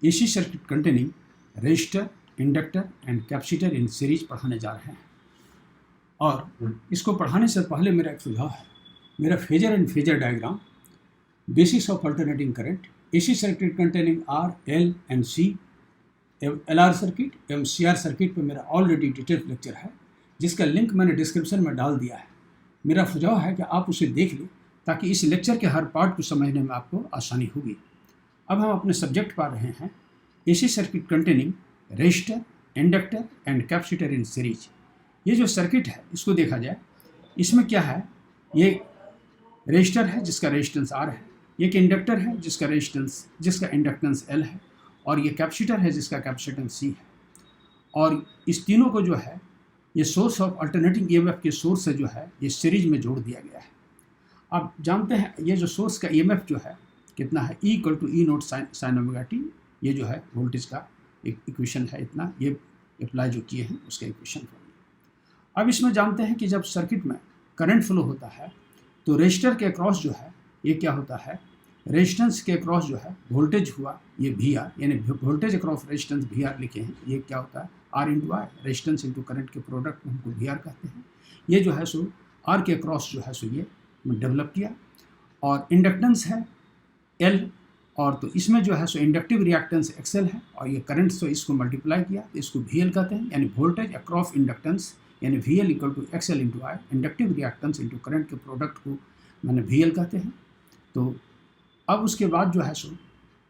AC circuit containing resistor, inductor and capacitor in series पढ़ाने जा रहे हैं। और इसको पढ़ाने से पहले मेरा एक सुझाव है, मेरा phasor and phasor diagram, basics of alternating current, AC circuit containing R, L and C, LR circuit एवं सीआर सर्किट पर मेरा ऑलरेडी डिटेल लेक्चर है, जिसका लिंक मैंने डिस्क्रिप्शन में डाल दिया है। मेरा सुझाव है कि आप उसे देख लें ताकि इस लेक्चर के हर पार्ट को समझने में आपको आसानी होगी। अब हम अपने सब्जेक्ट पा रहे हैं AC circuit containing resistor, inductor and capacitor in series. ये जो सर्किट है इसको देखा जाए, इसमें क्या है, ये रेजिस्टर है जिसका रेजिस्टेंस आर है, एक इंडक्टर है जिसका इंडक्टेंस एल है, और ये कैपेसिटर है जिसका कैपेसिटेंस सी है। और इस तीनों को जो है ये सोर्स ऑफ अल्टरनेटिंग ईएमएफ के सोर्स से जो है ये सीरीज में जोड़ दिया गया है। आप जानते हैं ये जो सोर्स का ईएमएफ जो है कितना है, E = E0 sin omega T, ये जो है वोल्टेज का एक इक्वेशन है, इतना ये अप्लाई जो किए हैं उसका इक्वेशन है। अब इसमें जानते हैं कि जब सर्किट में करंट फ्लो होता है तो रेजिस्टर के अक्रॉस जो है ये क्या होता है, रेजिस्टेंस के अक्रॉस जो है वोल्टेज हुआ ये VR, यानी वोल्टेज अक्रॉस रेजिस्टेंस VR लिखे हैं, ये क्या होता है R × I, resistance into current के प्रोडक्ट को हमको VR कहते हैं। ये जो है सो R के अक्रॉस जो है सो ये डेवलप किया, और इंडक्टेंस है L, और तो इसमें जो है सो इंडक्टिव रिएक्टेंस XL है, और ये करंट से इसको मल्टीप्लाई किया तो इसको VL कहते हैं, यानी वोल्टेज अक्रॉस इंडक्टेंस, यानी VL = XL × I, inductive reactance into current के प्रोडक्ट को मैंने VL कहते हैं। तो अब उसके बाद जो है सो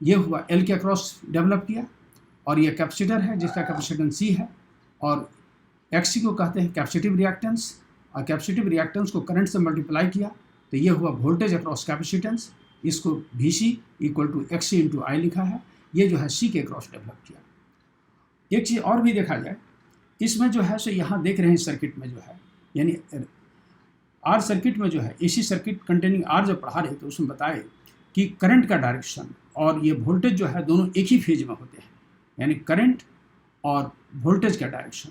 ये हुआ L के अक्रॉस डेवलप किया, और ये कैपेसिटर है जिसका कैपेसिटेंस C है, और XC को कहते हैं कैपेसिटिव रिएक्टेंस, और कैपेसिटिव रिएक्टेंस को करंट से मल्टीप्लाई किया तो ये हुआ वोल्टेज अक्रॉस कैपेसिटेंस, इसको VC = XC × I लिखा है, ये जो है C के अक्रॉस डेवलप किया। एक चीज़ और भी देखा जाए, इसमें जो है सो यहाँ देख रहे हैं सर्किट में जो है, यानी R सर्किट में जो है एसी सर्किट कंटेनिंग R जब पढ़ा रहे तो उसमें बताए कि करंट का डायरेक्शन और ये वोल्टेज जो है दोनों एक ही फेज में होते हैं, यानी करंट और वोल्टेज का डायरेक्शन,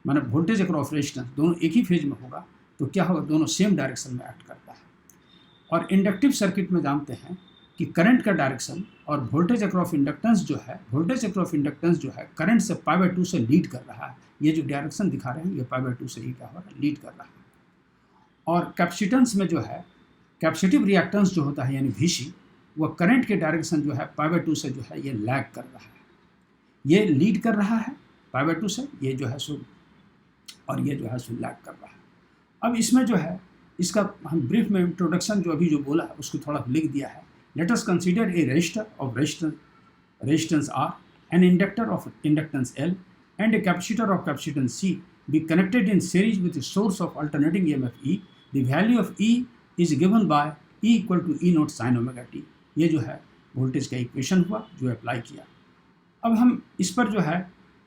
माने वोल्टेज अक्रॉस रेजिस्टेंस दोनों एक ही फेज में होगा तो क्या होगा, दोनों सेम डायरेक्शन में एक्ट करता है। और इंडक्टिव सर्किट में जानते हैं कि करंट का डायरेक्शन और वोल्टेज अक्रॉस इंडक्टेंस जो है करंट से π/2 से लीड कर रहा है। ये जो डायरेक्शन दिखा रहे हैं ये π/2 से ही क्या हो रहा है, लीड कर रहा है। और कैपेसिटेंस में जो है कैपेसिटिव रिएक्टेंस जो होता है यानी VC, वह करंट के डायरेक्शन जो है π/2 से जो है ये लैग कर रहा है, ये लीड कर रहा है π/2 से, ये जो है सो, और ये जो है सो लैग कर रहा है। अब इसमें जो है इसका हम ब्रीफ में इंट्रोडक्शन जो अभी जो बोला है उसको थोड़ा लिख दिया है। Let us consider a register of resistance R, an inductor of inductance L and a capacitor of capacitance C be connected in series with a source of alternating EMF E. The value of E is given by E = E0 sin omega T. ये जो है voltage का equation हुआ जो apply किया। अब हम इस पर जो है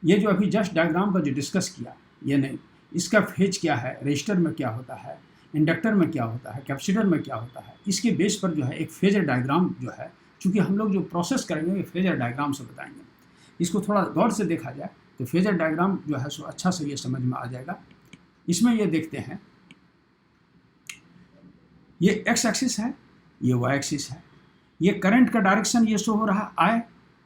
ये जो अभी जस्ट डायग्राम पर जो डिस्कस किया, ये नहीं, इसका फेज क्या है, रजिस्टर में क्या होता है, इंडक्टर में क्या होता है, कैपेसिटर में क्या होता है, इसके बेस पर जो है एक फेजर डायग्राम जो है, चूँकि हम लोग जो प्रोसेस करेंगे ये फेजर डायग्राम से बताएंगे। इसको थोड़ा गौर से देखा जाए तो फेजर डायग्राम जो है सो अच्छा से ये समझ में आ जाएगा। इसमें ये देखते हैं, ये एक्स एक्सिस है, ये वाई एक्सिस है, ये करंट का डायरेक्शन ये शो हो रहा है I,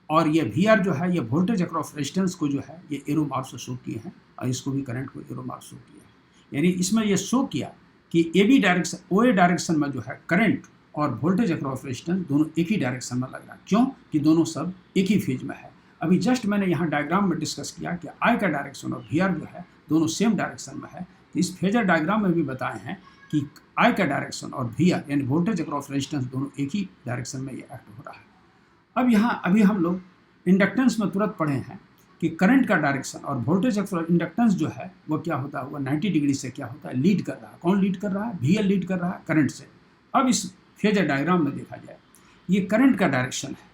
और ये VR जो है ये वोल्टेज अक्रॉस रेजिस्टेंस को जो है ये एरो मार्क से शो किए हैं, और इसको भी करंट को एरो मार्क शो किया है। यानी इसमें ये शो किया कि AB डायरेक्शन OA डायरेक्शन में जो है करंट और वोल्टेज अक्रॉस रेजिस्टेंस दोनों एक ही डायरेक्शन में लग रहा है। क्यों कि दोनों सब एक ही फेज में है। अभी जस्ट मैंने यहाँ डायग्राम में डिस्कस किया कि I का डायरेक्शन और VR जो है दोनों सेम डायरेक्शन में है। तो इस फेजर डायग्राम में भी बताए हैं कि I का डायरेक्शन और VR यानी वोल्टेज अक्रॉस रेजिस्टेंस दोनों एक ही डायरेक्शन में ये एक्ट हो रहा है। अब यहाँ अभी हम लोग इंडक्टेंस में तुरंत पढ़े हैं कि करंट का डायरेक्शन और वोल्टेज अक्रॉस इंडक्टेंस जो है वो क्या होता है, वो 90 डिग्री से क्या होता है, लीड कर रहा है। कौन लीड कर रहा है, VL लीड कर रहा है करंट से। अब इस फेजर डायग्राम में देखा जाए, ये करंट का डायरेक्शन है,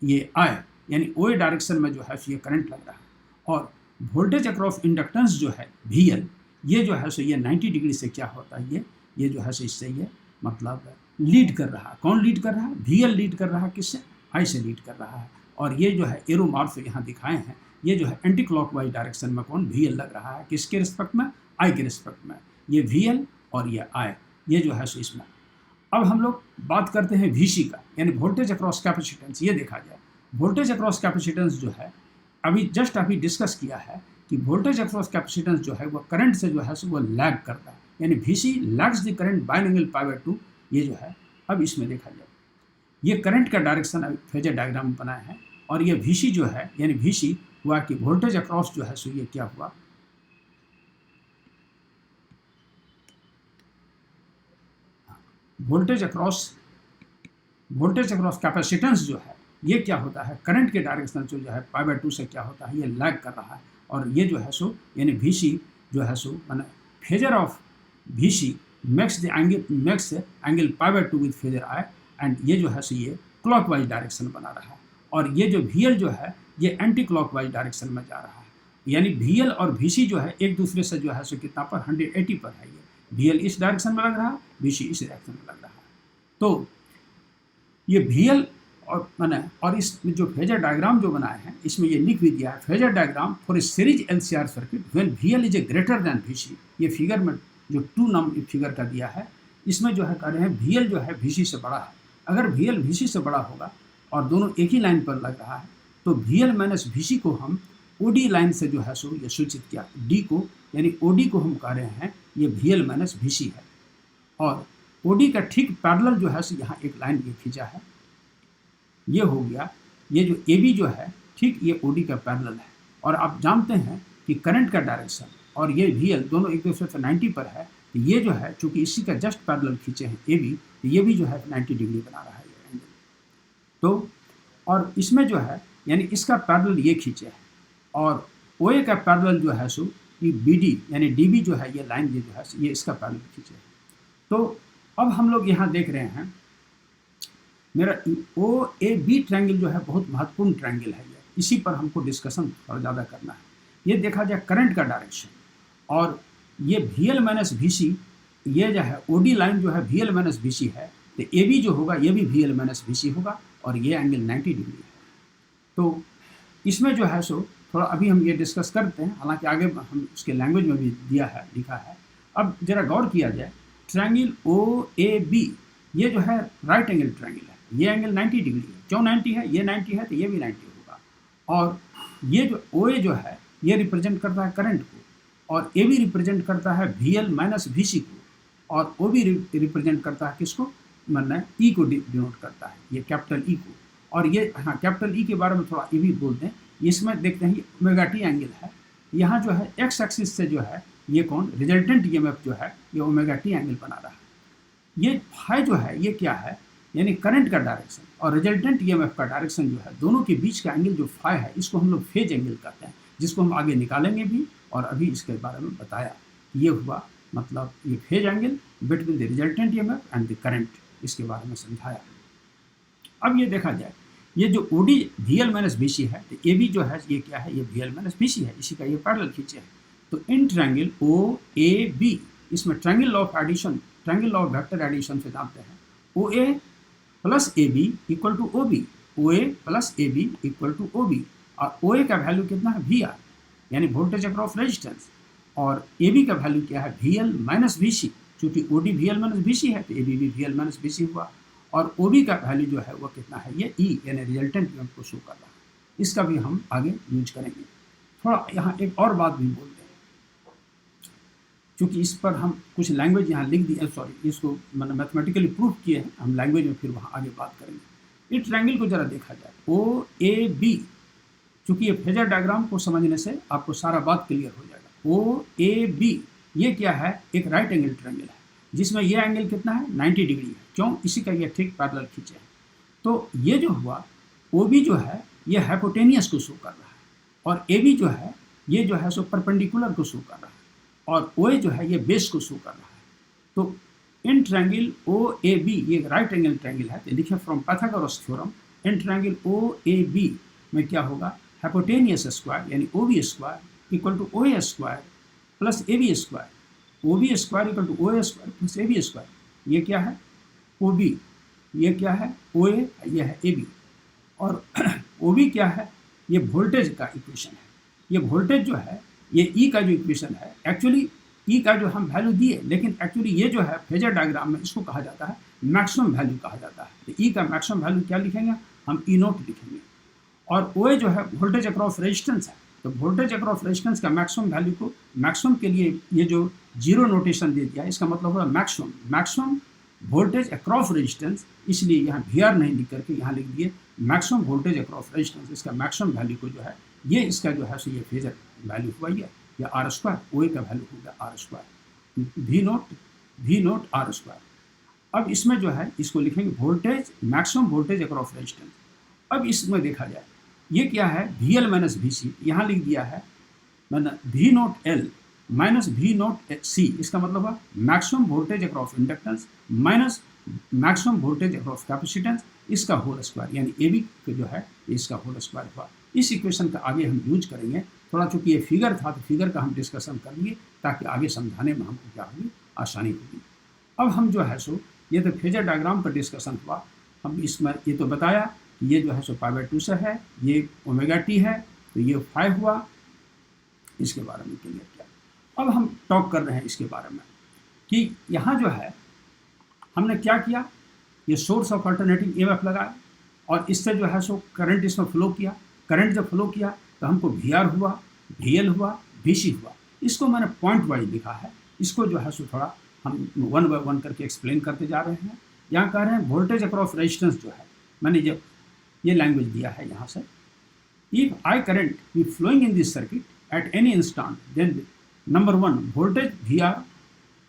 ये I यानी OA डायरेक्शन में जो है ये करंट लग रहा है, और वोल्टेज अक्रॉस इंडक्टेंस जो है VL, ये जो है सो ये 90 डिग्री से क्या होता है, ये जो है सो इससे ये मतलब लीड कर रहा है। कौन लीड कर रहा है, VL लीड कर रहा है, किससे, I से लीड कर रहा है। और ये जो है एरो मार्क यहाँ दिखाए हैं, ये जो है एंटी क्लॉकवाइज डायरेक्शन में कौन, VL लग रहा है, किसके रिस्पेक्ट में, I के रिस्पेक्ट में। ये VL और ये I, ये जो है सो इसमें। अब हम लोग बात करते हैं VC का, यानी वोल्टेज अक्रॉस कैपेसिटेंस। ये देखा जाए वोल्टेज अक्रॉस कैपेसिटेंस जो है अभी डिस्कस किया है कि वोल्टेज अक्रॉस कैपेसिटेंस जो है वो करंट से जो है वो लैग करता है, यानी VC lags the current by an angle π/2। ये जो है अब इसमें देखा जाए, ये करंट का डायरेक्शन अभी फेजर डायग्राम में बनाया है, और ये VC जो है यानी VC हुआ कि वोल्टेज अक्रॉस जो है सो ये क्या हुआ, वोल्टेज अक्रॉस कैपेसिटेंस जो है ये क्या होता है, करंट के डायरेक्शन जो है π/2 से क्या होता है, ये लैग कर रहा है। और ये जो है सो यानी VC जो है सो माने phasor of VC makes angle π/2 with phasor I, and ये जो है सो ये क्लॉकवाइज डायरेक्शन बना रहा है। और ये जो VL जो है ये एंटी क्लॉकवाइज डायरेक्शन में जा रहा है, यानी VL और VC जो है एक दूसरे से जो है सो कितना पर 180 पर है। ये VL इस डायरेक्शन में लग रहा है, VC इस डायरेक्शन में लग रहा है। तो ये VL और इस जो फेजर डायग्राम जो बनाए हैं इसमें ये लिख भी दिया है, phasor diagram for a series LCR circuit when VL is a greater than VC। ये फिगर में जो 2 नाम फिगर का दिया है, इसमें जो है कह रहे हैं VL जो है VC से बड़ा है। अगर VL VC से बड़ा होगा और दोनों एक ही लाइन पर लग रहा है तो VL माइनस VC को हम OD लाइन से जो है सो ये सूचित किया, D को यानी OD को हम कह रहे हैं ये VL माइनस VC है। और OD का ठीक पैरेलल जो है सो यहाँ एक लाइन ये खींचा है, ये हो गया। ये जो AB जो है ठीक ये OD का पैरेलल है। और आप जानते हैं कि करंट का डायरेक्शन और ये VL दोनों एक दूसरे से 90 पर है, तो ये जो है चूँकि इसी का जस्ट पैरेलल खींचे हैं AB, तो ये भी जो है 90 डिग्री बना रहा है ये एंगल। तो और इसमें जो है यानी इसका पैरेलल ये खींचे है, और OA का पैरेलल जो है सो ये BD यानी DB जो है ये लाइन ये जो है ये इसका पैरेलल खींचे है। तो अब हम लोग यहाँ देख रहे हैं मेरा OAB ट्रायंगल जो है बहुत महत्वपूर्ण ट्रायंगल है। ये इसी पर हमको डिस्कशन थोड़ा ज़्यादा करना है। ये देखा जाए करंट का डायरेक्शन, और ये VL माइनस VC, ये जो है OD लाइन जो है VL माइनस VC है, तो AB जो होगा ये भी VL माइनस VC होगा, और ये एंगल 90 डिग्री है। तो इसमें जो है सो थोड़ा अभी हम ये डिस्कस करते हैं, हालांकि आगे हम उसके लैंग्वेज में भी दिया है, लिखा है। अब जरा गौर किया जाए, ट्रायंगल OAB ये जो है राइट एंगल ट्रायंगल है, ये एंगल 90 डिग्री है। क्यों 90 है, ये 90 है तो ये भी 90 होगा। और ये जो OA जो है ये रिप्रेजेंट करता है करंट को, और AB रिप्रेजेंट करता है VL माइनस VC को, और OB रिप्रेजेंट करता है किसको, मतलब E को डिनोट करता है, ये कैपिटल E को। और ये हाँ कैपिटल E के बारे में थोड़ा ये भी बोलते हैं। इसमें देखते हैं ωt एंगल है, यहाँ जो है एक्स एक्सिस से जो है ये कौन रिजल्टेंट EMF जो है ये ωt एंगल बना रहा है। ये फाई जो है ये क्या है, यानी करंट का डायरेक्शन और रिजल्टेंट EMF का डायरेक्शन जो है दोनों के बीच का एंगल जो फाई है इसको हम लोग फेज एंगल कहते हैं, जिसको हम आगे निकालेंगे भी, और अभी इसके बारे में बताया। ये हुआ मतलब ये phase angle between the resultant EMF and the current, इसके बारे में समझाया। अब ये देखा जाए, ये जो OD VL माइनस VC है, तो AB जो है ये क्या है, ये VL माइनस VC है, इसी का ये पैरेलल खींचे है। तो इन ट्रायंगल OAB, इसमें triangle of addition, triangle of vector addition से जानते हैं, OA plus AB equal to OB, OA plus AB equal to OB, और OA का वैल्यू कितना है VR यानी वोल्टेज अक्रॉस रेजिस्टेंस, और AB का वैल्यू क्या है VL माइनस VC, चूँकि OD VL माइनस VC है तो AB भी VL माइनस VC हुआ, और OB का वैल्यू जो है वो कितना है, ये E यानी रिजल्टेंट EMF को शो कर रहा है। इसका भी हम आगे यूज करेंगे। थोड़ा यहाँ एक और बात भी बोलते हैं, क्योंकि इस पर हम कुछ लैंग्वेज यहाँ लिख दिए, सॉरी इसको मैंने मैथमेटिकली प्रूफ किए हैं, हम लैंग्वेज में फिर वहाँ आगे बात करेंगे। इस ट्रायंगल को जरा देखा जाए OAB, चूँकि ये फेजर डायग्राम को समझने से आपको सारा बात क्लियर हो जाएगा। OAB ये क्या है, एक राइट एंगल ट्रायंगल है, जिसमें ये एंगल कितना है 90 डिग्री है। क्यों, इसी का ये ठीक पैरेलल खींचे है। तो ये जो हुआ OB जो है ये हाइपोटेनियस को शो कर रहा है, और AB जो है ये जो है सो परपेंडिकुलर को शो कर रहा है, और OA जो है ये बेस को शो कर रहा है। तो इन ट्रायंगल OAB ये राइट एंगल ट्रायंगल है, तो लिखे from Pythagoras theorem, in triangle OAB में क्या होगा, हाइपोटेनियस स्क्वायर यानी OB square equal to OA square plus AB square, OB square equal to OA square plus AB square. ये क्या है OB, ये क्या है OA, ये है AB, और OB क्या है, ये वोल्टेज का इक्वेशन है। ये वोल्टेज जो है ये E का जो इक्वेशन है, एक्चुअली E का जो हम वैल्यू दिए, लेकिन एक्चुअली ये जो है फेजर डायग्राम में इसको कहा जाता है मैक्सिमम वैल्यू कहा जाता है। तो E का मैक्सिमम वैल्यू क्या लिखेंगे हम, E0 लिखेंगे, और ओ ए जो है वोल्टेज अक्रॉस रेजिस्टेंस है। तो वोल्टेज अक्रॉस रेजिस्टेंस का मैक्सिमम वैल्यू को मैक्सिमम के लिए ये जो जीरो नोटेशन दे दिया, इसका मतलब हुआ मैक्सिमम वोल्टेज अक्रॉस रेजिस्टेंस, इसलिए यहाँ वी आर नहीं लिख करके यहाँ लिख दिए मैक्सिमम वोल्टेज अक्रॉस रेजिस्टेंस। इसका मैक्सिमम वैल्यू को जो है ये इसका जो है सो ये फेजर वैल्यू हुआ या आर स्क्वायर, ओ ए का वैल्यू होगा R square, V naught R square. अब इसमें जो है इसको लिखेंगे voltage maximum voltage across resistance. अब इसमें देखा जाए ये क्या है V L minus V C, यहाँ लिख दिया है मैंने V naught L minus V naught C, इसका मतलब है maximum voltage across inductance minus maximum voltage across capacitance, इसका होल स्क्वायर, यानी ए बी जो है इसका होल स्क्वायर हुआ। इस इक्वेशन का आगे हम यूज करेंगे, थोड़ा चूंकि ये फिगर था तो फिगर का हम डिस्कशन कर लिए ताकि आगे समझाने में हमको क्या होगी आसानी होगी। अब हम जो है सो ये तो फेजर डायग्राम पर डिस्कशन हुआ, हम इसमें ये तो बताया कि ये जो है सो π/2 से है, ये ओमेगा टी है, तो ये 5 हुआ, इसके बारे में क्लियर किया। अब हम टॉक कर रहे हैं इसके बारे में कि यहाँ जो है हमने क्या किया, ये सोर्स ऑफ अल्टरनेटिंग ईएमएफ लगाया और इससे जो है सो करंट इसमें फ्लो किया। करंट जब फ्लो किया तो हमको वी आर हुआ, वी एल हुआ, वी सी हुआ। इसको मैंने पॉइंट वाइज लिखा है, इसको जो है सो थोड़ा हम वन बाय वन करके एक्सप्लेन करते जा रहे हैं। यहाँ कह रहे हैं वोल्टेज अक्रॉस रेजिस्टेंस जो है, मैंने जब ये लैंग्वेज दिया है यहाँ से, if I current be flowing in this circuit at any instant then number one voltage V R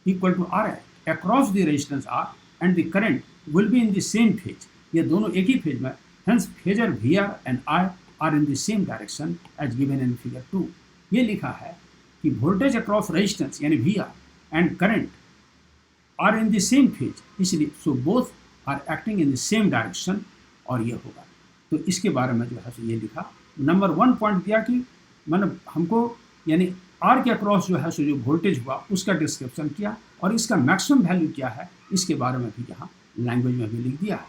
equal to R across the resistance R and the current will be in the same phase, ये दोनों एक ही phase में, hence phasor V R and I R in the same direction as given in figure 2। ये लिखा है कि voltage across resistance यानी V R and current are in the same phase, इसलिए so both are acting in the same direction, और ये होगा। तो इसके बारे में जो है सो ये लिखा। नंबर वन पॉइंट दिया कि मैंने हमको यानी आर के अक्रॉस जो है सो जो वोल्टेज हुआ उसका डिस्क्रिप्शन किया और इसका मैक्सिमम वैल्यू क्या है इसके बारे में भी यहाँ लैंग्वेज में भी लिख दिया है।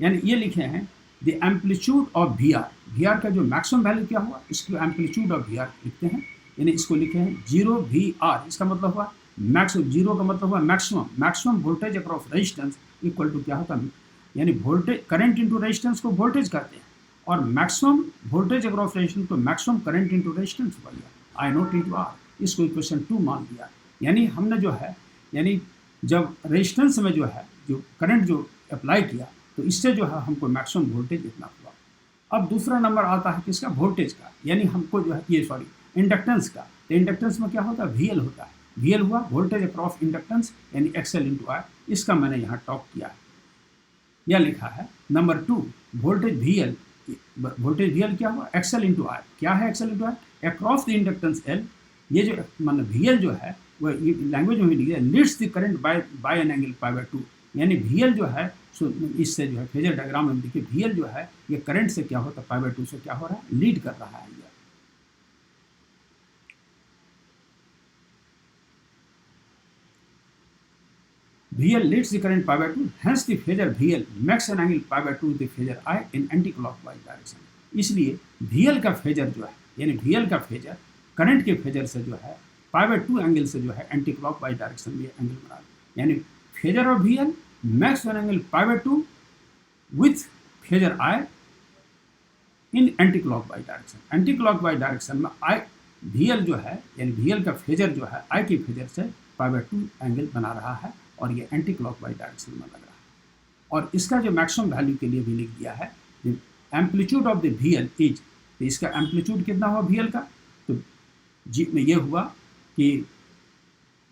यानी ये लिखे हैं the amplitude of V R का जो मैक्सिमम वैल्यू क्या हुआ, इसको एम्पलीट्यूड ऑफ वी आर लिखते हैं, यानी इसको लिखे हैं 0 वी आर, इसका मतलब हुआ मैक्सिमम, 0 का मतलब हुआ maximum voltage across resistance equal to क्या होता है, यानी वोल्टेज करंट इंटू रेजिस्टेंस को वोल्टेज कहते हैं और मैक्सिमम वोल्टेज अक्रॉस रेजिस्टेंस को मैक्सिमम करंट इंटू रेजिस्टेंस हुआ, आई नोट इंटू आर, इसको इक्वेशन 2 मान लिया। यानी हमने जो है यानी जब रेजिस्टेंस में जो है जो करंट जो अप्लाई किया तो इससे जो है हमको मैक्सिमम वोल्टेज इतना हुआ। अब दूसरा नंबर आता है किसका, वोल्टेज का, यानी हमको जो है ये इंडक्टेंस का, तो इंडक्टेंस में क्या होता है वी एल होता है, वी एल हुआ वोल्टेज अक्रॉस इंडक्टेंस यानी एक्सएल इंटू आई, इसका मैंने यहाँ टॉक किया है। यह लिखा है नंबर 2 वोल्टेज वी एल क्या हुआ एक्सएल इंटू आई, क्या है XL into I across the inductance L, ये जो मतलब वी एल जो है वह लैंग्वेज में भी लिखा है leads the current by an angle π/2, यानी वी एल जो है सो इससे जो है फेजर डायग्राम में देखिए वी एल जो है ये करंट से क्या होता है π/2 से क्या हो रहा है लीड कर रहा है। ये VL leads the current π/2, hence the phasor VL makes an angle π/2 with the phasor I in anti-clockwise direction। इसलिए VL का फेजर जो है यानी VL का फेजर करंट के फेजर से जो है π/2 एंगल से जो है एंटी क्लॉकवाइज डायरेक्शन में एंगल बना रहा है, यानी phasor of VL makes an angle π/2 with phasor I in anti-clockwise direction। Anti-clockwise direction में I VL जो है यानी VL का फेजर जो है I के फेजर से π/2 एंगल बना रहा है और ये एंटी क्लॉकवाइज डायरेक्शन में लग रहा है। और इसका जो मैक्सिमम वैल्यू के लिए भी लिख दिया है amplitude of the V L is, तो इसका एम्पलीट्यूड कितना हुआ वी एल का, तो जी में ये हुआ कि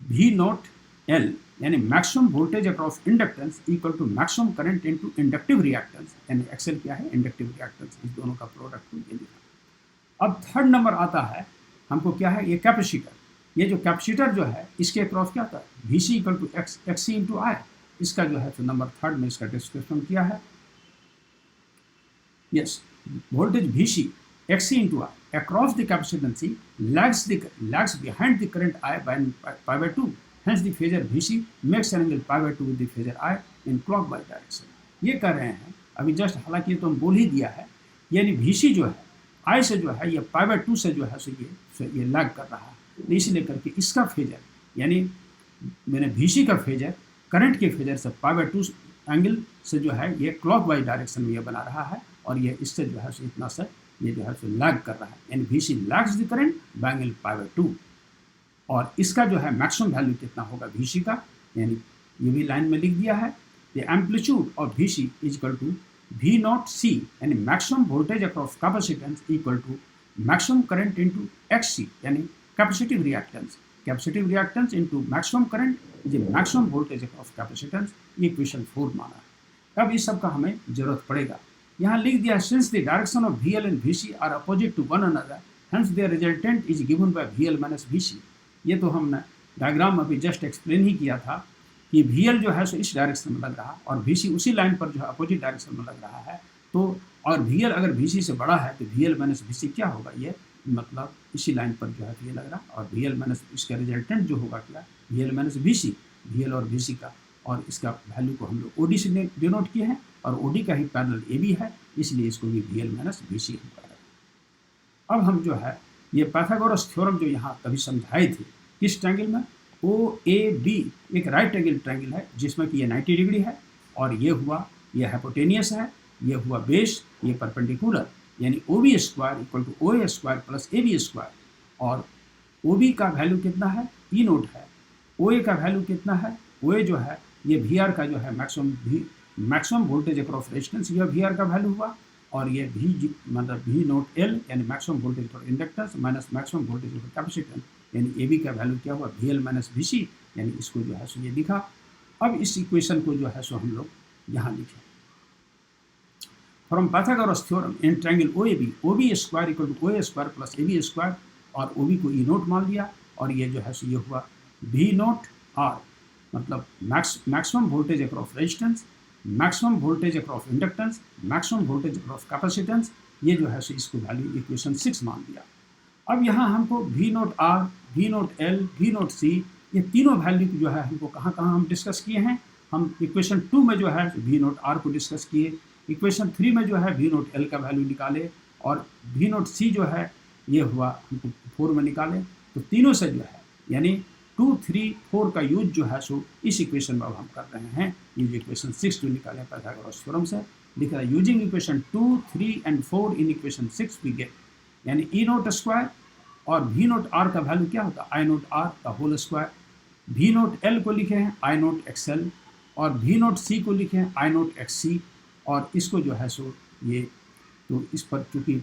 वी नॉट एल यानी maximum voltage across inductance equal to maximum current into inductive reactance, यानी एक्सेल क्या है इंडक्टिव रिएक्टेंस, इस दोनों का प्रोडक्ट को ये लिखा। अब थर्ड नंबर आता है हमको क्या है ये कैपेसिटर, ये जो कैपेसिटर जो है इसके अक्रॉस क्या होता है V C equal to X C into I, इसका जो है तो नंबर थर्ड में इसका डिस्क्रिप्शन किया है। Yes voltage V C X C into I across the capacitance lags behind the current I π/2, hence the phasor V C makes an angle π/2 with the phasor I in clockwise direction. ये कर रहे हैं अभी just, हालांकि तो हम बोल ही दिया है, यानी वी सी जो है आई से जो है ये π/2 से जो है सो ये लैग कर रहा है, इसलिए करके इसका फेजर यानी मैंने VC का फेजर करंट के फेजर से π/2 एंगल से जो है ये क्लॉकवाइज डायरेक्शन में ये बना रहा है और ये इससे जो है इतना से ये जो है सो लैग कर रहा है, यानी VC lags the current by angle π/2। और इसका जो है मैक्सिमम वैल्यू कितना होगा VC का, यानी ये भी लाइन में लिख दिया है, the amplitude of VC is equal to V0C, यानी maximum voltage across capacitance equal to maximum current into XC, यानी capacitive reactance into maximum current is maximum voltage across capacitance. ये इक्वेशन 4 माना है। अब इस सब का हमें जरूरत पड़ेगा। यहाँ लिख दिया, since the direction of VL and VC are opposite to one another, hence their resultant is given by VL minus VC। ये तो हमने डायग्राम में अभी जस्ट एक्सप्लेन ही किया था कि VL जो है सो इस डायरेक्शन में लग रहा है और VC उसी लाइन पर जो है अपोजिट डायरेक्शन में लग रहा है। तो और VL अगर VC से बड़ा है तो VL माइनस VC क्या होगा, ये मतलब इसी लाइन पर जो है ये लग रहा है। और VL माइनस इसका रिजल्टेंट जो होगा क्या, VL माइनस VC, VL और VC का, और इसका वैल्यू को हम लोग OD से डिनोट किए हैं और OD का ही पैरेलल AB है, इसलिए इसको भी VL माइनस VC हम कह रहे हैं। अब हम जो है ये पाइथागोरस थ्योरम जो यहाँ कभी समझाए थे, किस ट्रायंगल में, OAB एक राइट एंगल ट्रायंगल है जिसमें कि ये 90 डिग्री है और ये हुआ, ये हाइपोटेनियस है, ये हुआ बेस, ये परपेंडिकुलर, यानी OB square equal to OA square plus AB square. और OB का वैल्यू कितना है, E नोट है। OA का वैल्यू कितना है, OA जो है ये VR का जो है मैक्सिमम वोल्टेज अक्रॉस रेजिस्टेंस, यह VR का वैल्यू हुआ। और ये V मतलब V नोट L यानी maximum voltage for inductance minus maximum voltage for capacitance, यानी AB का वैल्यू क्या हुआ, VL माइनस VC, यानी इसको जो है सो ये दिखा। अब इस इक्वेशन को जो है सो हम लोग यहाँ लिखें, from Pythagoras theorem in triangle OAB, OB square equal to OA square plus AB square, और OB को E नोट मान लिया और ये जो है सो ये हुआ V नोट R, मतलब maximum voltage across resistance, maximum voltage across inductance, maximum voltage across capacitance, ये जो है सो इसको वैल्यू इक्वेशन 6 मान दिया। अब यहाँ हमको V nought R, V nought L, V nought C, ये तीनों वैल्यू जो है हमको कहाँ हम डिस्कस किए हैं। हम इक्वेशन 2 में जो है V नोट R को डिस्कस किए, इक्वेशन 3 में जो है V नोट L का वैल्यू निकाले, और V नोट C जो है ये हुआ हमको 4 में निकाले। तो तीनों से जो है यानी 2, 3, 4 का यूज जो है सो इस इक्वेशन में अब हम कर रहे हैं। ये जो इक्वेशन 6 जो निकाले पाइथागोरस थ्योरम से, लिख रहा है using equation 2, 3 and 4 in equation 6 we get, यानी E नोट स्क्वायर और V नोट R का वैल्यू क्या होता है, I नोट R का whole square, V nought L को लिखे हैं I नोट XL, और V नोट C को लिखे हैं I नोट XC, और इसको जो है सो ये तो इस पर चूँकि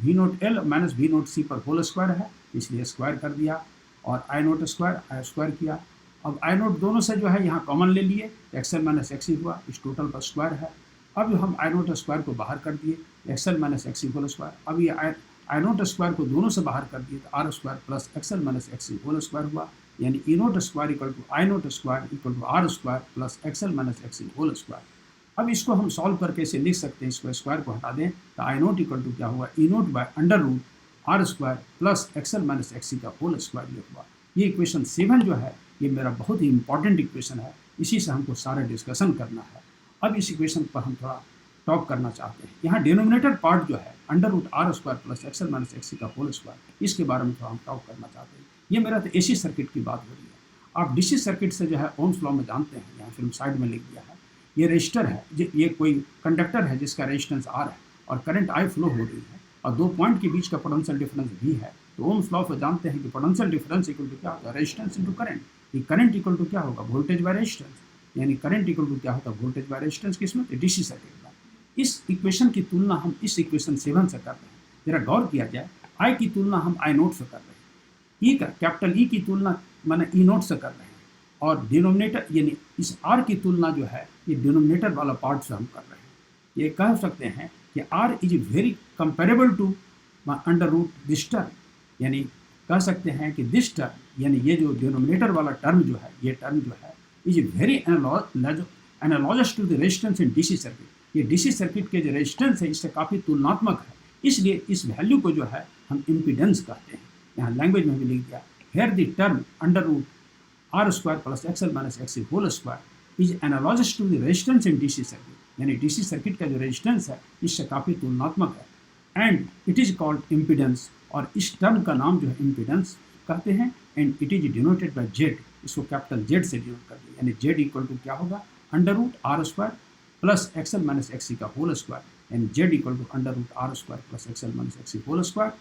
V nought L minus V nought C पर होल स्क्वायर है इसलिए स्क्वायर कर दिया, और I नोट स्क्वायर किया। अब I नोट दोनों से जो है यहाँ कॉमन ले लिए, XL माइनस XC हुआ, इस टोटल पर स्क्वायर है। अब हम I नोट स्क्वायर को बाहर कर दिए, XL minus XC whole square. अब ये I नोट स्क्वायर को दोनों से बाहर कर दिए तो R square plus XL minus XC whole square हुआ, यानी E nought square equal to I nought square equal to R square plus XL minus XC whole square. अब इसको हम सॉल्व करके इसे लिख सकते हैं, इसको स्क्वायर को हटा दें तो I नोट इक्वल टू क्या हुआ, E nought by under root R square plus XL minus XC का होल स्क्वायर ये हुआ। ये इक्वेशन 7 जो है ये मेरा बहुत ही इंपॉर्टेंट इक्वेशन है, इसी से हमको सारा डिस्कशन करना है। अब इस इक्वेशन पर हम थोड़ा टॉक करना चाहते हैं। यहाँ डिनोमिनेटर पार्ट जो है under root R square plus XL minus XC का होल स्क्वायर, इसके बारे में थोड़ा हम टॉक करना चाहते हैं। ये मेरा तो AC सर्किट की बात हो रही है। आप DC सर्किट से जो है ओम्स लॉ में जानते हैं, यहाँ फिल्म साइड में लिख दिया है। ये रजिस्टर है, ये कोई कंडक्टर है जिसका रेजिस्टेंस R है और करंट I फ्लो हो रही है और 2 पॉइंट के बीच का पोटेंशियल डिफरेंस V है। तो ओम्स लॉ से जानते हैं कि पोटेंशियल डिफरेंस इक्वल टू क्या होगा, रेजिस्टेंस इनटू करंट। ये करंट इक्वल टू क्या होगा, वोल्टेज बाय रेजिस्टेंस, यानी करंट इक्वल टू क्या होता है, वोल्टेज बाय रेजिस्टेंस, किसमें, DC सर्किट में। इस इक्वेशन की तुलना हम इस इक्वेशन 7 से कर रहे हैं। जरा गौर किया जाए, I की तुलना हम I नोट से कर रहे हैं, E का कैपिटल E की तुलना मैंने E नोट से कर रहे हैं, और डिनोमिनेटर यानी इस R की तुलना जो है ये डिनोमिनेटर वाला पार्ट से हम कर रहे हैं। ये कह सकते हैं कि R is very comparable to under root this term, यानी कह सकते हैं कि दिस टर्म यानी ये जो डिनोमिनेटर वाला टर्म जो है, ये टर्म जो है is very analogous to the resistance in DC circuit. ये DC सर्किट के जो रेजिस्टेंस है इससे काफ़ी तुलनात्मक है, इसलिए इस वैल्यू को जो है हम इम्पीडेंस कहते हैं। यहाँ लैंग्वेज में भी लिख दिया, here the term under root R square plus XL minus XC whole square is analogous to the resistance in DC circuit, यानी DC सर्किट का जो रेजिस्टेंस है इससे काफ़ी तुलनात्मक है। And it is called impedance, और इस टर्म का नाम जो है इम्पीडेंस कहते हैं। And it is denoted by Z, इसको कैपिटल Z से डिनोट कर दिया, यानी Z इक्वल टू क्या होगा, under root R square plus XL minus XC का होल स्क्वायर। यानी Z equal to under root R square plus XL minus XC whole square,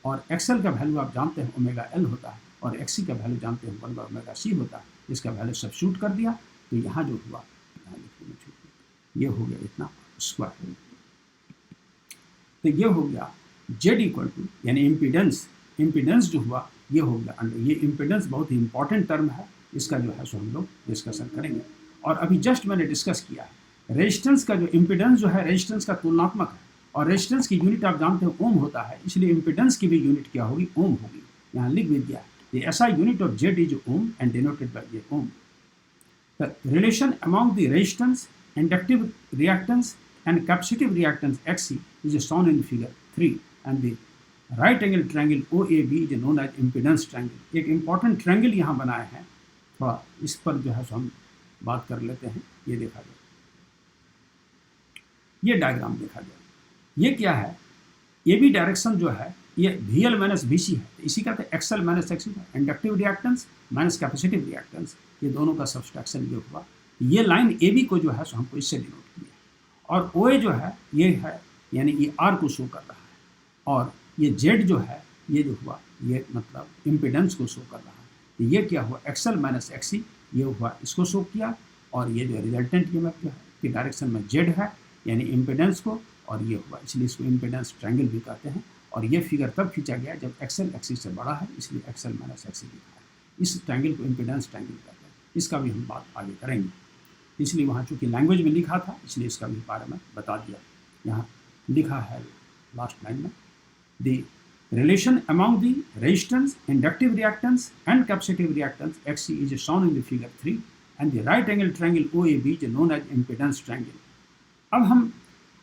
और एक्सएल का वैल्यू आप जानते हैं ओमेगा एल होता है और एक्सी का वैल्यू जानते हैं 1 बाय ओमेगा सी होता है। इसका वैल्यू सब्स्टिट्यूट कर दिया तो यहाँ जो हुआ, यहाँ ये हो गया इतना स्क्वायर, तो ये हो गया जेड इक्वल टू यानी इम्पीडेंस, इम्पीडेंस जो हुआ ये हो गया अंडर, ये इम्पीडेंस बहुत ही इंपॉर्टेंट टर्म है, इसका जो है सो हम लोग डिस्कशन करेंगे। और अभी जस्ट मैंने डिस्कस किया है रेजिस्टेंस का, जो इम्पीडेंस जो है रेजिस्टेंस का तुलनात्मक है, और रेजिस्टेंस की यूनिट आप जानते हो ओम होता है, इसलिए इम्पीडेंस की भी यूनिट क्या होगी, ओम होगी। यहाँ लिख भी दिया the SI unit of Z is ohm and denoted by a ohm. The relation among the resistance, inductive reactance and capacitive reactance XC is shown in figure 3 and the right angle triangle OAB is known as impedance triangle. एक important triangle यहाँ बनाए हैं, थोड़ा इस पर जो है हम बात कर लेते हैं। ये देखा जाए, ये डायग्राम देखा जाए, ये क्या है, ये भी डायरेक्शन जो है ये VL माइनस VC है, इसी का तो XL माइनस XC है, inductive reactance minus capacitive reactance, ये दोनों का सब्सट्रैक्शन ये हुआ। ये लाइन AB को जो है सो हमको इससे डिनोट किया, और OA जो है ये है यानी ये R को शो कर रहा है, और ये Z जो है ये जो हुआ ये मतलब इम्पिडेंस को शो कर रहा है। तो ये क्या हुआ, XL माइनस XC ये हुआ, इसको शो किया, और ये जो रिजल्टेंट EMF जो है कि डायरेक्शन में Z है यानी इम्पिडेंस को, और ये हुआ, इसलिए इसको इम्पिडेंस ट्रायंगल भी कहते हैं। और ये फिगर तब खींचा गया जब XL XC से बड़ा है, इसलिए XL माइनस XC लिखा है। इस ट्रायंगल को इम्पिडेंस ट्रायंगल कहते हैं, इसका भी हम बात आगे करेंगे। इसलिए वहाँ चूँकि लैंग्वेज में लिखा था इसलिए इसका भी बारे में बता दिया। यहाँ लिखा है लास्ट लाइन में, the relation among the resistance, inductive reactance and capacitive reactance XC is shown in the figure 3 and the right angle triangle OAB is known as impedance triangle. अब हम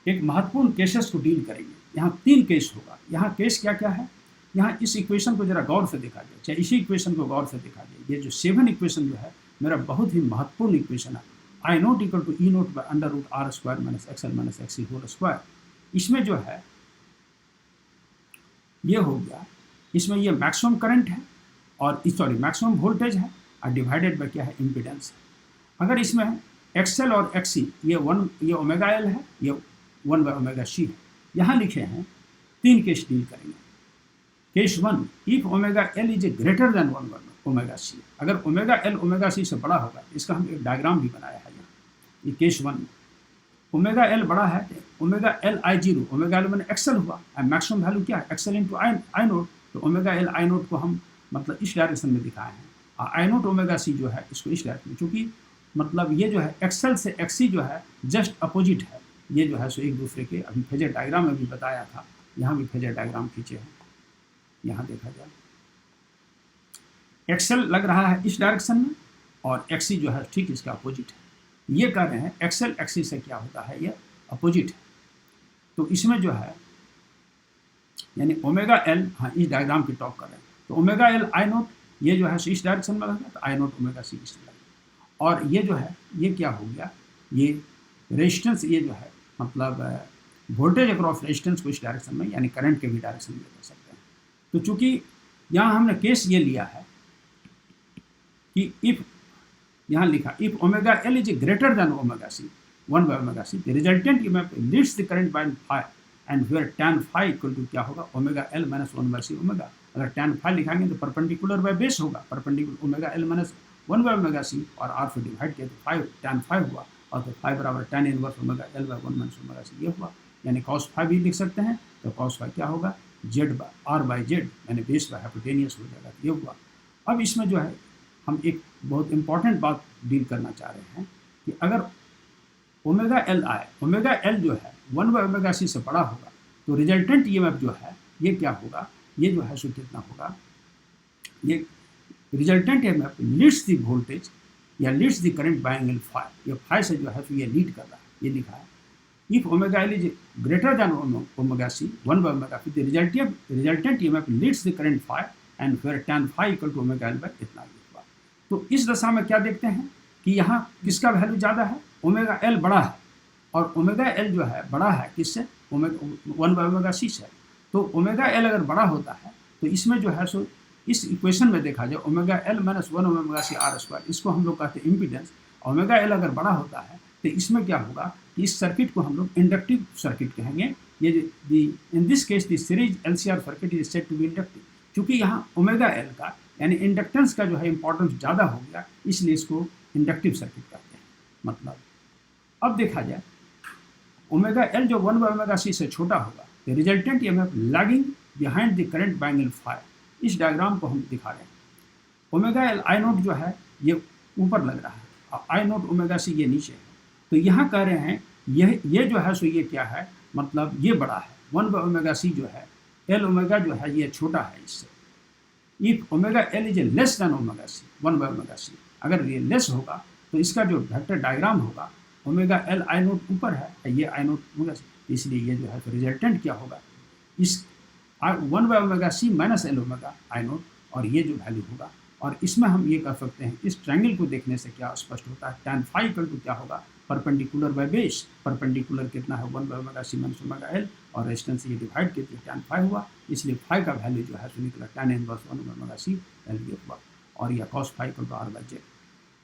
एक महत्वपूर्ण केसेस को डील करेंगे। यहाँ 3 case होगा। यहाँ केस क्या क्या है, यहाँ इस इक्वेशन को जरा गौर से देखा जाए, चाहे इसी इक्वेशन को गौर से देखा जाए। ये जो 7 इक्वेशन जो है मेरा बहुत ही महत्वपूर्ण इक्वेशन है, I naught equal to E naught by under root R square minus XL minus XC whole square. इसमें जो है ये हो गया, इसमें ये मैक्सिमम करंट है और सॉरी मैक्सिमम वोल्टेज है, और डिवाइडेड बाई क्या है, इम्पिडेंस है। अगर इसमें XL और XC ये ओमेगा L है, ये 1 बाई ओमेगा C है। यहाँ लिखे हैं 3 केस डील करेंगे। Case 1, if omega L is greater then 1 by omega C, अगर ओमेगा L ओमेगा C से बड़ा होगा, इसका हम एक डायग्राम भी बनाया है यहाँ। ये केस 1 ओमेगा L बड़ा है, omega L I0, omega L मैंने XL हुआ, मैक्सिमम वैल्यू क्या है XL इंटू आई नोट, तो ओमेगा L I नोट को हम मतलब इस डायरेक्शन में दिखाए हैं, और आई नोट ओमेगा C जो है इसको इस डायरेक्शन में, चूँकि मतलब ये जो है XL से XC जो है जस्ट अपोजिट है, ये जो है सो एक दूसरे के, अभी फेजर डायग्राम में भी बताया था, यहाँ भी फेजर डायग्राम खींचे हैं। यहाँ देखा जाए XL लग रहा है इस डायरेक्शन में और XC जो है ठीक इसका अपोजिट है। ये कह रहे हैं XL XC से क्या होता है, ये अपोजिट है। तो इसमें जो है यानी ओमेगा L, हाँ इस डायग्राम की टॉप कर रहे हैं, तो ओमेगा L I नोट ये जो है सो इस डायरेक्शन में लगा, तो I नोट ओमेगा C इस डायरेक्शन, और ये जो है ये क्या हो गया, ये रेजिस्टेंस, ये जो है मतलब वोल्टेज अक्रॉस रेजिस्टेंस को इस डायरेक्शन में यानी करंट के भी डायरेक्शन में कर सकते हैं। तो चूंकि यहाँ हमने केस ये लिया है कि इफ, यहाँ लिखा if omega L is greater than omega C 1 by omega C, the resultant EMF leads the current by phi and where tan phi equal to क्या होगा, omega L minus 1 by C omega. अगर tan phi लिखाएंगे तो perpendicular by base होगा, perpendicular omega L minus 1 by omega C, और R से divide किया तो 5 tan 5 हुआ, और तो 5 बराबर tan inverse omega L by 1 minus omega C ये हुआ, यानी cos 5 भी लिख सकते हैं। तो cos 5 क्या होगा, R बाई Z यानी बेस बाय हाइपोटेनियस हो जाएगा, ये हुआ। अब इसमें जो है हम एक बहुत इंपॉर्टेंट बात डील करना चाह रहे हैं कि अगर ओमेगा L जो है 1 बाई ओमेगा C से बड़ा होगा, तो रिजल्टेंट EMF जो है ये क्या होगा, ये जो है सो कितना होगा, ये resultant EMF leads the voltage या leads the current by angle phi, ये फाई से जो है तो ये लीड कर रहा है, ये लिखा है। If omega L is greater than omega C 1 by omega C, the resultant EMF leads the current phi and where tan phi equal to omega L by इतना ये हुआ। तो इस दशा में क्या देखते हैं कि यहाँ किसका वैल्यू ज़्यादा है, ओमेगा L बड़ा है, और ओमेगा L जो है बड़ा है किससे, 1 बाय ओमेगा C से। तो ओमेगा L अगर बड़ा होता है तो इसमें जो है सो इस इक्वेशन में देखा जाए omega L minus 1 omega C R square, इसको हम लोग कहते हैं इम्पीडेंस। ओमेगा L अगर बड़ा होता है तो इसमें क्या होगा, कि इस सर्किट को हम लोग इंडक्टिव सर्किट कहेंगे। ये in this case the series LCR circuit is said to be inductive. चूंकि यहाँ ओमेगा एल का यानी इंडक्टेंस का जो है इंपॉर्टेंस ज़्यादा हो गया, इसलिए इसको इंडक्टिव सर्किट कहते हैं। मतलब अब देखा जाए ओमेगा एल जो 1/ωc से छोटा होगा, the resultant EMF lagging behind the current by angle phi. इस डायग्राम को हम दिखा रहे हैं। ओमेगा एल आई नोट जो है ये ऊपर लग रहा है और आई नोट ओमेगा सी ये नीचे है। तो यहाँ कह रहे हैं ये जो है सो ये क्या है, मतलब ये बड़ा है 1/ωc जो है, एल ओमेगा जो है ये छोटा है इससे। If omega L is less than omega C 1/ωc, अगर ये लेस होगा तो इसका जो वेक्टर डायग्राम होगा ओमेगा एल आई नोट ऊपर है, ये आई नोट ओमेगा सी, इसलिए ये जो है तो रिजल्टेंट क्या होगा, इस 1/ωc माइनस एल ओमेगा आई नोट, और ये जो वैल्यू होगा। और इसमें हम ये कर सकते हैं, इस ट्रायंगल को देखने से क्या स्पष्ट होता है, tan phi इक्वल टू क्या होगा, परपेंडिकुलर बाय बेस। परपेंडिकुलर कितना है 1/ωc माइनस ओमेगा एल, और रेजिस्टेंस ये डिवाइड करके tan phi हुआ, इसलिए phi का वैल्यू जो है तो निकला tan इनवर्स 1/ωc एल ये हुआ, और यह cos phi equal to r/z।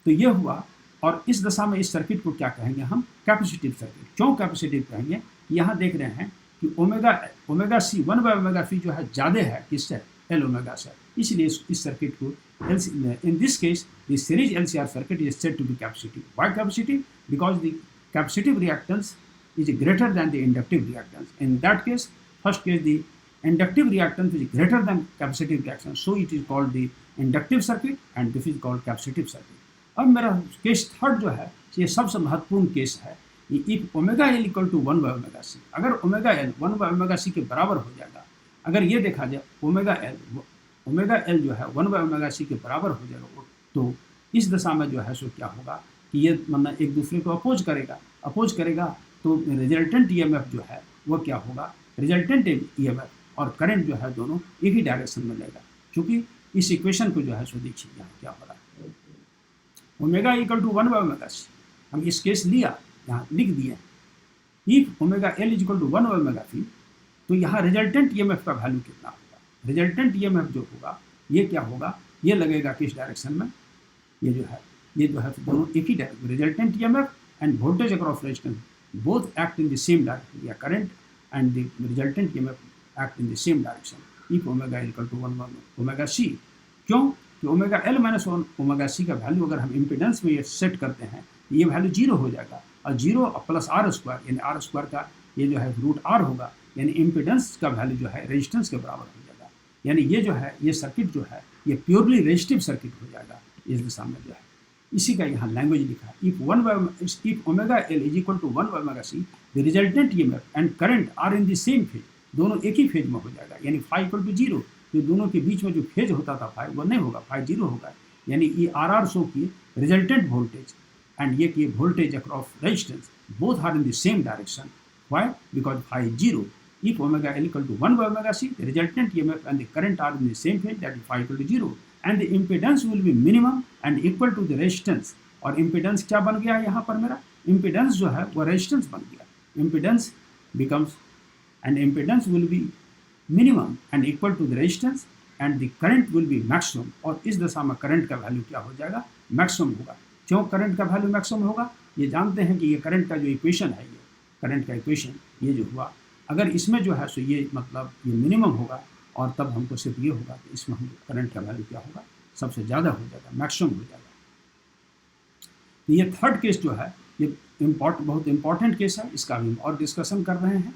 तो ये हुआ। और इस दशा में इस सर्किट को क्या कहेंगे हम, कैपेसिटिव सर्किट। क्यों कैपेसिटिव कहेंगे, यहाँ देख रहे हैं कि ओमेगा सी 1/ωc जो है ज़्यादा है किससे, एल ओमेगा से, इसलिए इस सर्किट को in this case the series LCR circuit is said to be capacitive. Why capacitive? Because the capacitive reactance is greater than the inductive reactance. In that case, first case the inductive reactance is greater than capacitive reactance, so it is called the inductive circuit and this is called capacitive circuit. अब मेरा case third जो है ये सबसे महत्वपूर्ण case है। If omega L equal to 1/ωc, अगर omega L 1/ωc के बराबर हो जाएगा, अगर ये देखा जाए ओमेगा एल जो है 1/ωc के बराबर हो जाएगा, तो इस दशा में जो है सो क्या होगा कि ये मतलब एक दूसरे को अपोज करेगा, तो रिजल्टेंट EMF जो है वो क्या होगा, रिजल्टेंट EMF और करंट जो है दोनों एक ही डायरेक्शन में लेगा। क्योंकि इस इक्वेशन को जो है सो देखिए यहाँ क्या हो रहा है, ओमेगा इक्वल टू 1/ωc, हम इस केस लिया यहाँ लिख दिए। If omega L is equal to 1/ωc, तो यहाँ रिजल्टेंट EMF का वैल्यू कितना होगा, रिजल्टेंट EMF जो होगा ये क्या होगा, ये लगेगा किस डायरेक्शन में, ये जो है दोनों एक ही direction, resultant EMF and voltage across resistance both act in the same direction, या current and the resultant EMF act in the same direction. If omega equal to 1/ωc, क्यों कि ओमेगा एल माइनस ओमेगा-c का value अगर हम impedance में ये set करते हैं, ये वैल्यू 0 हो जाएगा, और 0 प्लस r² यानी r² का ये जो है रूट r होगा, यानी इम्पिडेंस का वैल्यू जो है रेजिस्टेंस के बराबर हो जाएगा। यानी ये जो है ये सर्किट जो है ये प्योरली रेजिस्टिव सर्किट हो जाएगा इस दिशा में जो है। इसी का यहाँ लैंग्वेज लिखा है, if omega L is equal to 1/ωc, the resultant EMF and current are in the same phase, दोनों एक ही फेज में हो जाएगा, यानी फाई इक्वल टू 0, तो दोनों के बीच में जो फेज होता था फाई वो नहीं होगा, फाई 0 होगा, यानी ये RR शो की रिजल्टेंट वोल्टेज एंड ये की voltage across resistance both are in the same direction. Why? Because phi is 0. If omega L equal to 1/ωc, the resultant EMF and the current are in the same phase, that is phi equal to 0, and the impedance will be minimum and equal to the resistance. और impedance क्या बन गया यहाँ पर मेरा, impedance जो है वो resistance बन गया, impedance becomes, and impedance will be minimum and equal to the resistance and the current will be maximum। और इस दशा में करंट का वैल्यू क्या हो जाएगा, मैक्सिमम होगा। क्यों करंट का वैल्यू मैक्सिमम होगा, ये जानते हैं कि ये करंट का जो इक्वेशन है, ये करंट का इक्वेशन ये जो हुआ, अगर इसमें जो है सो ये मतलब ये मिनिमम होगा, और तब हमको सिर्फ ये होगा कि इसमें हम करंट का वैल्यू क्या होगा, सबसे ज़्यादा हो जाएगा, मैक्सिमम हो जाएगा। तो ये थर्ड केस जो है ये बहुत इंपॉर्टेंट केस है, इसका भी हम और डिस्कशन कर रहे हैं।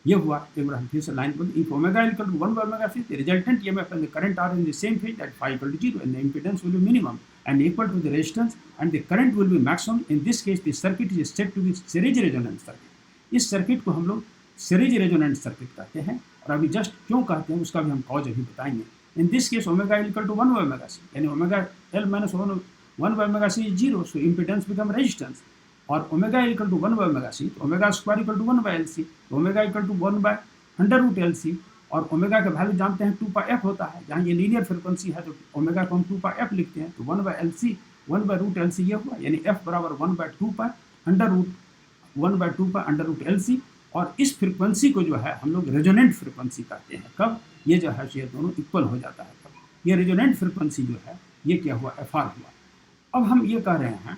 ये हुआ, एक बार हम फिर से लाइन बोल, if omega equal to 1/ωc, the resultant EMF and the current are in the same phase, that phi equal to 0 and the impedance will be minimum and equal to the resistance and the current will be maximum। In this case the circuit is said to be series resonance circuit। इस circuit को हम लोग series resonant circuit कहते हैं, और अभी just क्यों कहते हैं उसका भी हम कॉज अभी बताएंगे। In this case omega equal to 1/ωc, यानी omega L minus 1/ωc is 0, so impedance become resistance, और omega equal to 1/ωc, omega square equal to 1/LC, omega equal to 1/√LC, और ओमेगा का value जानते हैं 2πf होता है, जहाँ ये लीनियर फ्रिक्वेंसी है तो ओमेगा को हम 2πf लिखते हैं, तो 1/LC 1/√LC ये हुआ, यानी f बराबर 1/2π √LC। और इस फ्रिक्वेंसी को जो है हम लोग रेजोनेंट फ्रिक्वेंसी कहते हैं, कब ये जो है ये दोनों इक्वल हो जाता है, तब ये रेजोनेंट फ्रिक्वेंसी जो है ये क्या हुआ, FR हुआ। अब हम ये कह रहे हैं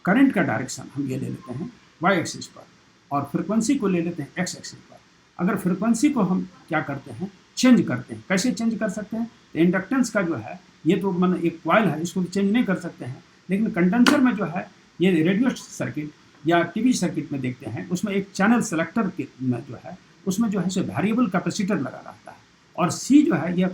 करंट का डायरेक्शन हम ये ले लेते हैं, वाई एक्सिस पर और फ्रिक्वेंसी को ले लेते हैं एक्स एक्सिस पर। अगर फ्रिक्वेंसी को हम क्या करते हैं, चेंज करते हैं, कैसे चेंज कर सकते हैं? तो इंडक्टेंस का जो है ये तो मतलब एक कॉइल है, इसको चेंज नहीं कर सकते हैं, लेकिन कंडेंसर में जो है ये रेडियो सर्किट या टीवी सर्किट में देखते हैं, उसमें एक चैनल सेलेक्टर के में जो है उसमें जो है सो वेरिएबल कैपेसिटर लगा रहता है और सी जो है ये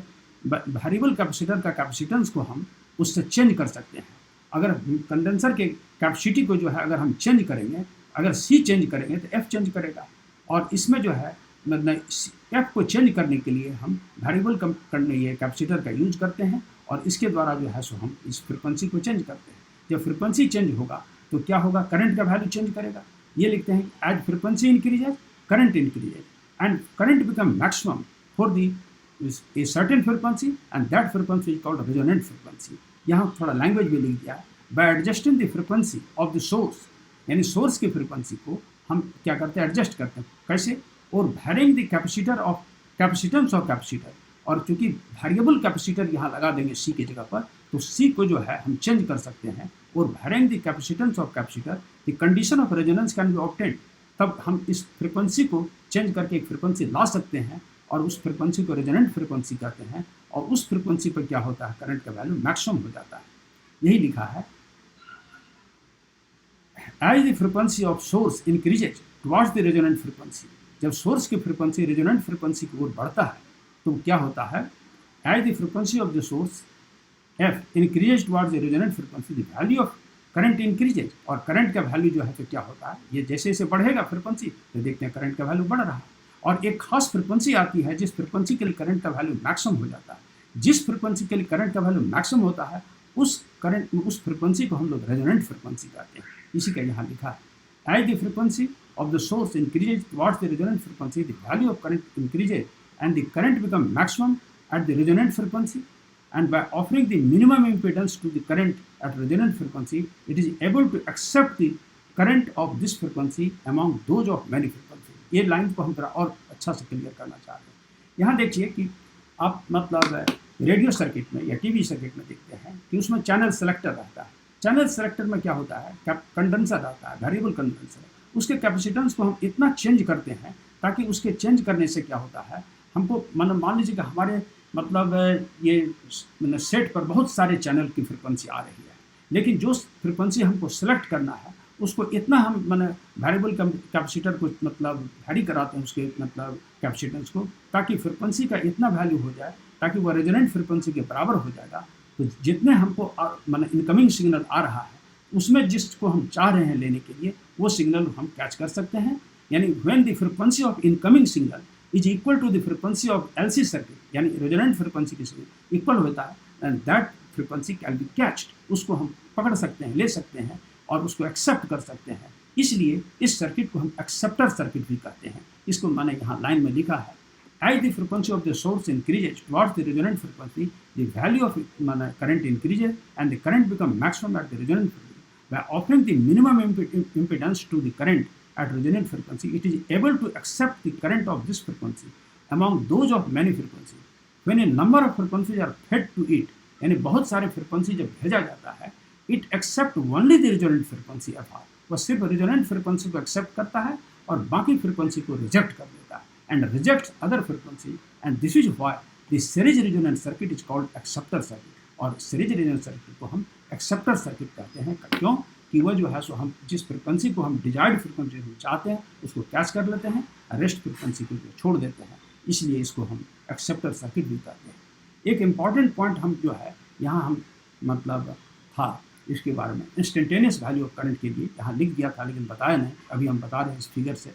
वेरिएबल कैपेसिटर का कैपेसिटेंस को हम उससे चेंज कर सकते हैं। अगर कंडेंसर के कैपेसिटी को जो है अगर हम चेंज करेंगे, अगर सी चेंज करेंगे तो एफ चेंज करेगा और इसमें जो है एफ को चेंज करने के लिए हम वेरिएबल करने ये कैपेसिटर का यूज करते हैं और इसके द्वारा जो है सो हम इस फ्रिक्वेंसी को चेंज करते हैं। जब फ्रिक्वेंसी चेंज होगा तो क्या होगा, करंट का वैल्यू चेंज करेगा। ये लिखते हैं as frequency increases current increases and current become maximum for the a certain frequency and that frequency is called resonant frequency। यहाँ थोड़ा लैंग्वेज भी लिख दिया है। by adjusting the frequency of the source, यानी सोर्स की फ्रिक्वेंसी को हम क्या करते हैं, एडजस्ट करते हैं। कैसे? और varying the capacitor of capacitance of capacitor, और चूंकि वेरिएबल कैपेसिटर यहाँ लगा देंगे सी की जगह पर तो सी को जो है हम चेंज कर सकते हैं और varying the capacitance of capacitor the condition of resonance can be obtained। तब हम इस फ्रिक्वेंसी को चेंज करके एक फ्रिक्वेंसी ला सकते हैं और उस फ्रिक्वेंसी को रेजोनेंट फ्रिक्वेंसी कहते हैं और उस फ्रिक्वेंसी पर क्या होता है, करंट का वैल्यू मैक्सिमम हो जाता है। यही लिखा है as the frequency of source increases towards the resonant frequency. जब सोर्स की फ्रिक्वेंसी रेजोनेंट फ्रिक्वेंसी की ओर बढ़ता है तो क्या होता है, as the frequency of the source F increases towards the resonant frequency the value of current increases. और करंट का वैल्यू जो है तो क्या होता है, ये जैसे जैसे बढ़ेगा फ्रिक्वेंसी तो देखते हैं करंट का वैल्यू बढ़ रहा है और एक खास फ्रिक्वेंसी आती है जिस फ्रिक्वेंसी के लिए करंट का वैल्यू मैक्सिमम हो जाता है। जिस फ्रिक्वेंसी के लिए करंट का वैल्यू मैक्सिमम होता है उस फ्रिक्वेंसी को हम लोग रेजोनेंट फ्रिक्वेंसी कहते हैं। इसी का यहाँ लिखा है as the frequency of the source increases towards the resonant frequency the value of current increases and the current become maximum at the resonant frequency and by offering the minimum impedance to the current at resonant frequency it is able to accept the current of this frequency among those of many frequency। ये line को हम थोड़ा और अच्छा से clear करना चाहते हैं। यहाँ देखिए कि आप मतलब रेडियो सर्किट में या टीवी सर्किट में देखते हैं कि उसमें चैनल सेलेक्टर रहता है। चैनल सेलेक्टर में क्या होता है, कंडेंसर रहता है, वेरिएबल कंडेंसर। उसके कैपेसिटेंस को हम इतना चेंज करते हैं ताकि उसके चेंज करने से क्या होता है, हमको मान लीजिए कि हमारे मतलब ये सेट पर बहुत सारे चैनल की फ्रिक्वेंसी आ रही है, लेकिन जो फ्रिक्वेंसी हमको सेलेक्ट करना है उसको इतना हम वेरिएबल कैपेसिटर को मतलब वैरी कराते हैं उसके मतलब कैपेसिटेंस को, ताकि फ्रिक्वेंसी का इतना वैल्यू हो जाए ताकि वह रेजोनेंट फ्रिक्वेंसी के बराबर हो जाएगा। तो जितने हमको इनकमिंग सिग्नल आ रहा है उसमें जिसको हम चाह रहे हैं लेने के लिए वो सिग्नल हम कैच कर सकते हैं। यानी when the frequency of incoming signal is equal to the frequency of LC circuit, यानी रेजोनेंट फ्रिक्वेंसी के साथ इक्वल होता है, and that frequency can be catched, उसको हम पकड़ सकते हैं, ले सकते हैं और उसको एक्सेप्ट कर सकते हैं। इसलिए इस सर्किट को हम एक्सेप्टर सर्किट भी कहते हैं। इसको मैंने यहाँ लाइन में लिखा है as the frequency of the source increases towards the resonant frequency the value of current increases and the current become maximum at the resonant frequency by offering the minimum impedance to the current at resonant frequency it is able to accept the current of this frequency among those of many frequency when a number of frequencies are fed to it, यानी बहुत सारे frequency जब भेजा जाता है it accept only the resonant frequency FR, वह सिर्फ resonant frequency को एक्सेप्ट करता है और बाकी फ्रिक्वेंसी को रिजेक्ट कर देता है and reject other frequency and this is why the series resonant circuit is called acceptor circuit. और सीरीज रेजोनेंट सर्किट को हम एक्सेप्टर सर्किट कहते हैं। क्यों कि वह जो है सो हम जिस फ्रिक्वेंसी को हम डिजायर्ड फ्रिक्वेंसी हम चाहते हैं उसको कैच कर लेते हैं, रेस्ट फ्रिक्वेंसी को छोड़ देते हैं, इसलिए इसको हम एक्सेप्टर सर्किट भी कहते हैं। एक इम्पॉर्टेंट पॉइंट हम जो है यहाँ हम मतलब था इसके बारे में इंस्टेंटेनियस वैल्यू ऑफ करंट के लिए यहाँ लिख दिया था, लेकिन बताया नहीं, अभी हम बता रहे हैं इस फिगर से।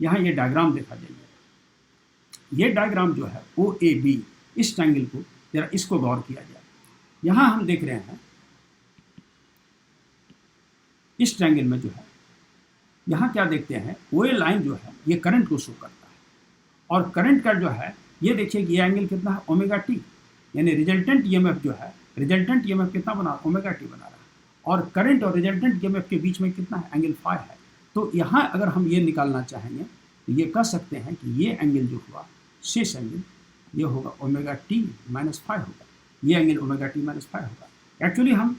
यहाँ ये डायग्राम देखा जाइए, ये डायग्राम जो है ओ ए बी इस ट्रायंगल को जरा इसको गौर किया जाए। यहाँ हम देख रहे हैं इस ट्रायंगल में जो है यहाँ क्या देखते हैं, वो ये लाइन जो है ये करंट को शो करता है और करंट का जो है ये देखिए कि ये एंगल कितना है ओमेगा टी, यानी रिजल्टेंट ईएमएफ जो है रिजल्टेंट ईएमएफ कितना बना ओमेगा टी बना रहा है और करंट और रिजल्टेंट ईएमएफ के बीच में कितना है एंगल फाई है। तो यहाँ अगर हम ये निकालना चाहेंगे तो ये कह सकते हैं कि ये एंगल जो हुआ शेष एंगल ये होगा ओमेगा टी माइनस फाई होगा, ये angle omega T minus phi होगा। एक्चुअली हम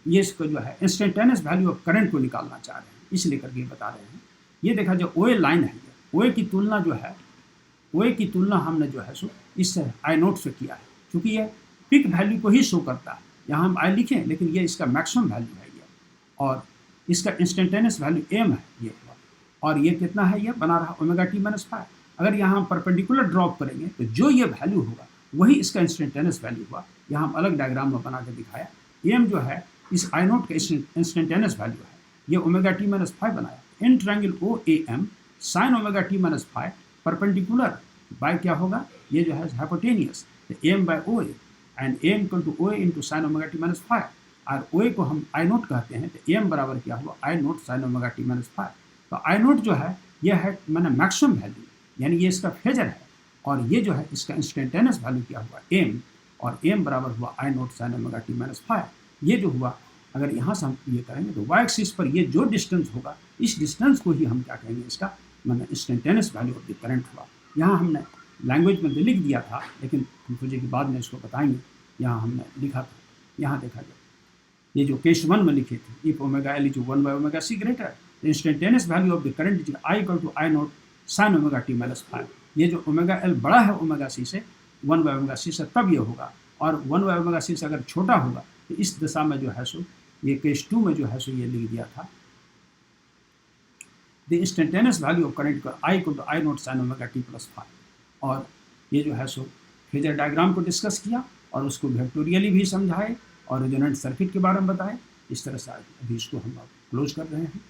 ये इसको जो है इंस्टेंटेनियस वैल्यू ऑफ करंट को निकालना चाह रहे हैं, इस लेकर के बता रहे हैं। ये देखा जो OA लाइन है, OA की तुलना जो है, OA की तुलना हमने जो है सो इस आई नोट से किया है, क्योंकि ये पिक वैल्यू को ही शो करता है। यहाँ हम आई लिखें, लेकिन ये इसका मैक्सिमम वैल्यू है ये, और इसका इंस्टेंटेनियस वैल्यू m है ये, और ये कितना है, ये बना रहा ओमेगा टी माइनस 5। अगर यहाँ हम परपेंडिकुलर ड्रॉप करेंगे तो जो ये वैल्यू होगा वही इसका इंस्टेंटेनियस वैल्यू हुआ। यहाँ हम अलग डायग्राम में बना के दिखाया। m जो है इस आई नोट का इंस्टेंटेनियस वैल्यू है, ये ओमेगा टी माइनस 5 बनाया। In triangle OAM sine omega T minus 5 perpendicular by क्या होगा, ये जो है हाइपोटेनियस, तो m by OA and m equal to OA into sine omega T minus 5, और OA को हम आई नोट कहते हैं, तो m बराबर क्या हुआ, I naught sine omega T minus 5। तो आई नोट जो है यह है मैंने मैक्सिमम वैल्यू, यानी ये इसका फेजर है, और ये जो है इसका इंस्टेंटेनियस वैल्यू क्या हुआ m, और m बराबर हुआ I naught sine omega T minus 5। ये जो हुआ, अगर यहाँ से हम ये करेंगे तो वाई एक्सिस पर ये जो डिस्टेंस होगा इस डिस्टेंस को ही हम क्या कहेंगे, इसका मैंने instantaneous value of the current हुआ। यहाँ हमने लैंग्वेज में लिख दिया था, लेकिन मुझे कि बाद में इसको बताएंगे। यहाँ हमने लिखा था, यहाँ देखा जाए, ये जो केस 1 में लिखे थे, if omega L is 1 by omega C greater, the instantaneous value of the current is I equal to I naught sine omega T minus 5। ये जो ओमेगा एल बड़ा है ओमेगा सी से, 1 बाय ओमेगा सी से, तब ये होगा, और 1 बाय ओमेगा सी से अगर छोटा होगा तो इस दिशा में जो है सो ये केस 2 में जो है सो ये लिख दिया था, the instantaneous value of current का I equal to I naught sine omega t plus 5। और ये जो है सो फेजर डायग्राम को डिस्कस किया, और उसको वेक्टोरियली भी समझाए, और रेजोनेंट सर्किट के बारे में बताए। इस तरह से अभी इसको हम क्लोज कर रहे हैं।